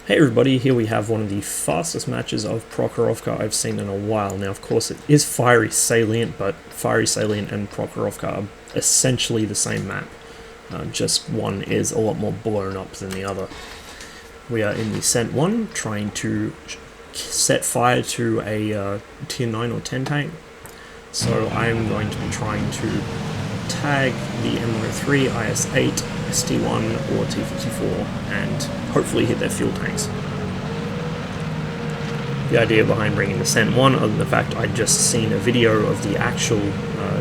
Hey everybody, here we have one of the fastest matches of Prokhorovka I've seen in a while. Now, of course, it is Fiery Salient, but Fiery Salient and Prokhorovka are essentially the same map. Just one is a lot more blown up than the other. We are in the Cent 1, trying to set fire to a tier 9 or 10 tank. So I'm going to be trying to tag the M103, IS-8, ST-1 or T-54 and hopefully hit their fuel tanks. The idea behind bringing the Cent 1, other than the fact I'd just seen a video of the actual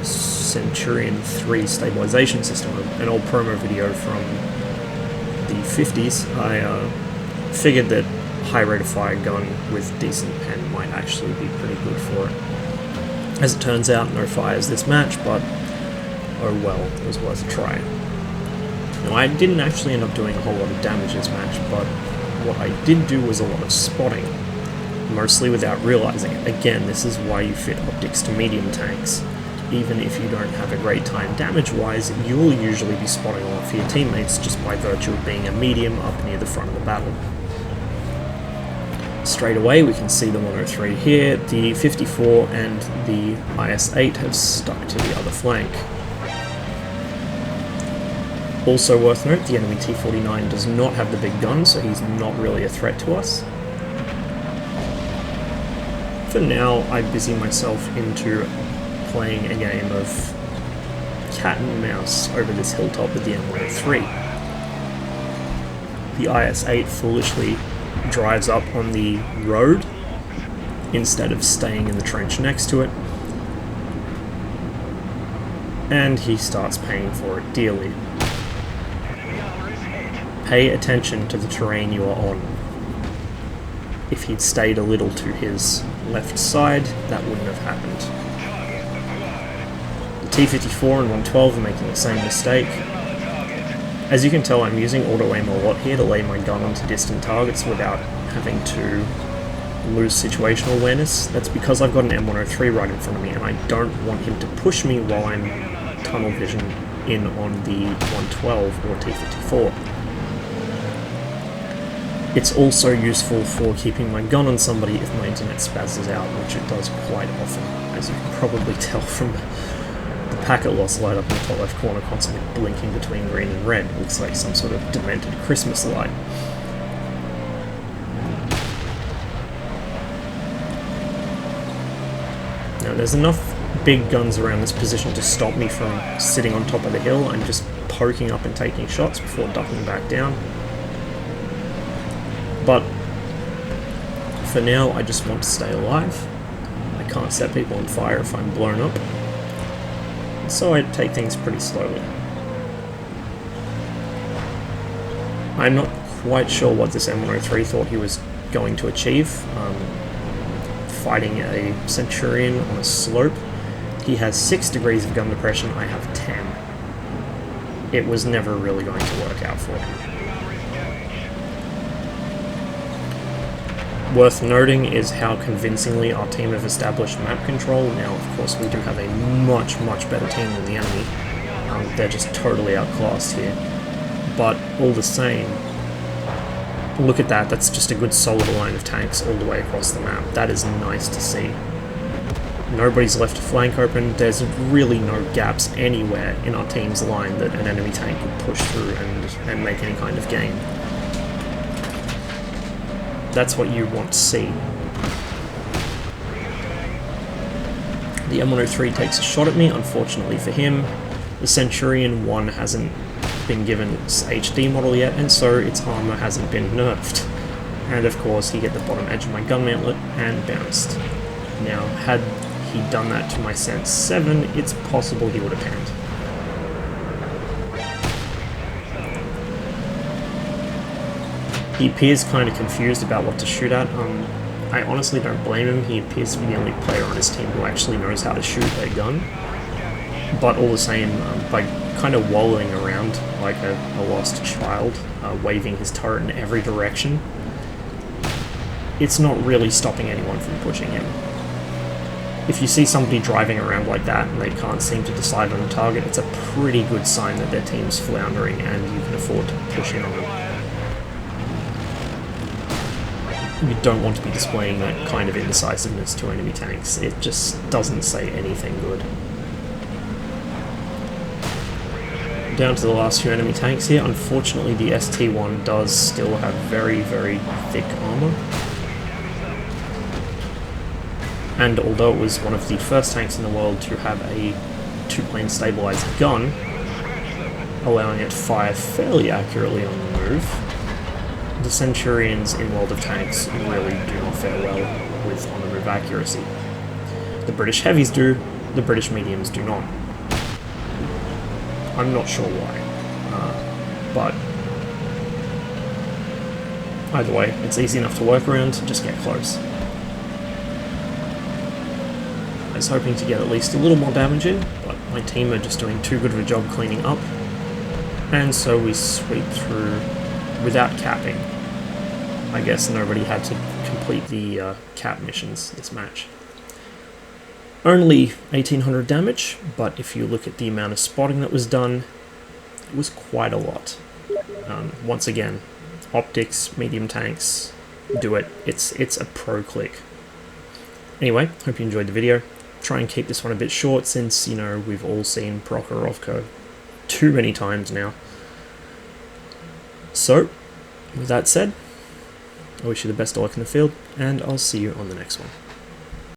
Centurion 3 stabilization system, an old promo video from the 50s, I figured that high rate of fire gun with decent pen might actually be pretty good for it. As it turns out, no fires this match, but oh well, it was worth a try. Now, I didn't actually end up doing a whole lot of damage this match, but what I did do was a lot of spotting, mostly without realizing it. Again, this is why you fit optics to medium tanks. Even if you don't have a great time damage-wise, you will usually be spotting a lot for your teammates just by virtue of being a medium up near the front of the battle. Straight away, we can see the 103 here. The 54 and the IS-8 have stuck to the other flank. Also worth note, the enemy T-49 does not have the big gun, so he's not really a threat to us. For now, I busy myself into playing a game of cat and mouse over this hilltop with the M103. The IS-8 foolishly drives up on the road instead of staying in the trench next to it, and he starts paying for it dearly. Pay attention to the terrain you are on. If he'd stayed a little to his left side, that wouldn't have happened. The T-54 and 112 are making the same mistake. As you can tell, I'm using auto-aim a lot here to lay my gun onto distant targets without having to lose situational awareness. That's because I've got an M103 right in front of me and I don't want him to push me while I'm tunnel vision in on the 112 or T-54. It's also useful for keeping my gun on somebody if my internet spazzes out, which it does quite often, as you can probably tell from the packet loss light up in the top left corner constantly blinking between green and red. It looks like some sort of demented Christmas light. Now, there's enough big guns around this position to stop me from sitting on top of the hill and just poking up and taking shots before ducking back down. But for now, I just want to stay alive. I can't set people on fire if I'm blown up, so I take things pretty slowly. I'm not quite sure what this M103 thought he was going to achieve. Fighting a Centurion on a slope, he has 6 degrees of gun depression, I have 10. It was never really going to work out for him. Worth noting is how convincingly our team have established map control. Now, of course, we do have a much, much better team than the enemy. They're just totally outclassed here. But all the same, look at that. That's just a good solid line of tanks all the way across the map. That is nice to see. Nobody's left a flank open. There's really no gaps anywhere in our team's line that an enemy tank could push through and make any kind of gain. That's what you want to see. The M103 takes a shot at me, unfortunately for him. The Centurion 1 hasn't been given its HD model yet, and so its armor hasn't been nerfed. And of course, he hit the bottom edge of my gun mantlet and bounced. Now, had he done that to my Cent 7, it's possible he would have panned. He appears kind of confused about what to shoot at. I honestly don't blame him. He appears to be the only player on his team who actually knows how to shoot a gun. But all the same, by kind of wallowing around like a lost child, waving his turret in every direction, it's not really stopping anyone from pushing him. If you see somebody driving around like that and they can't seem to decide on a target, it's a pretty good sign that their team's floundering and you can afford to push in on them. You don't want to be displaying that kind of indecisiveness to enemy tanks. It just doesn't say anything good. Down to the last few enemy tanks here. Unfortunately, the ST-1 does still have very, very thick armor. And although it was one of the first tanks in the world to have a two-plane stabilized gun, allowing it to fire fairly accurately on the move, the Centurions in World of Tanks really do not fare well with on-the-move accuracy. The British heavies do, the British mediums do not. I'm not sure why, but either way, it's easy enough to work around, just get close. I was hoping to get at least a little more damage in, but my team are just doing too good of a job cleaning up, and so we sweep through without capping. I guess nobody had to complete the cap missions this match. Only 1800 damage, but if you look at the amount of spotting that was done, it was quite a lot. Once again, optics, medium tanks, do it. It's a pro click. Anyway, hope you enjoyed the video. Try and keep this one a bit short since, you know, we've all seen Prokhorovka too many times now. So, with that said, I wish you the best of luck in the field, and I'll see you on the next one.